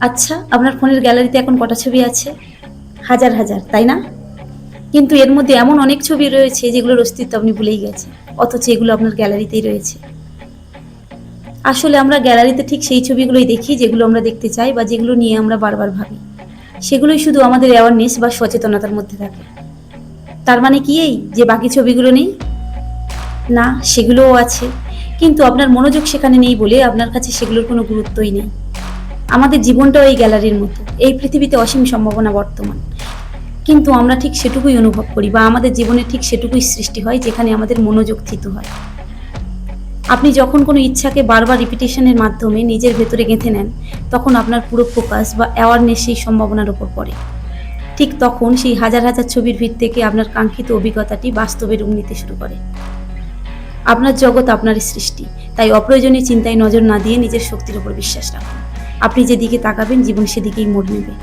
আচ্ছা, আপনার ফোনের গ্যালারিতে এখন কটা ছবি আছে? হাজার হাজার, তাই না? কিন্তু এর মধ্যে এমন অনেক ছবি রয়েছে যেগুলোর অস্তিত্ব আপনি ভুলেই গেছেন, অথচ এগুলো আপনার গ্যালারিতেই রয়েছে। আসলে আমরা গ্যালারিতে ঠিক সেই ছবিগুলোই দেখি যেগুলো আমরা দেখতে চাই বা যেগুলো নিয়ে আমরা বারবার ভাবি। সেগুলোই শুধু আমাদের অ্যাওয়ারনেস বা সচেতনতার মধ্যে থাকে। তার মানে কি এই যে বাকি ছবিগুলো নেই? না, সেগুলোও আছে, কিন্তু আপনার মনোযোগ সেখানে নেই বলে আপনার কাছে সেগুলোর কোনো গুরুত্বই নেই। আমাদের জীবনটাও এই গ্যালারির মতো। এই পৃথিবীতে অসীম সম্ভাবনা বর্তমান, কিন্তু আমরা ঠিক সেটুকুই অনুভব করি বা আমাদের জীবনে ঠিক সেটুকুই সৃষ্টি হয় যেখানে আমাদের মনোযোগ থিত হয়। আপনি যখন কোনো ইচ্ছাকে বারবার রিপিটেশনের মাধ্যমে নিজের ভেতরে গেঁথে নেন, তখন আপনার পুরো ফোকাস বা অ্যাওয়ারনেস সেই সম্ভাবনার উপর পড়ে। ঠিক তখন সেই হাজার হাজার ছবির ভিড় থেকে আপনার কাঙ্ক্ষিত অভিজ্ঞতাটি বাস্তবে রূপ নিতে শুরু করে। আপনার জগৎ আপনারই সৃষ্টি, তাই অপ্রয়োজনীয় চিন্তায় নজর না দিয়ে নিজের শক্তির উপর বিশ্বাস রাখুন। আপনি যেদিকে তাকাবেন জীবন সেদিকেই মোড় নেবে।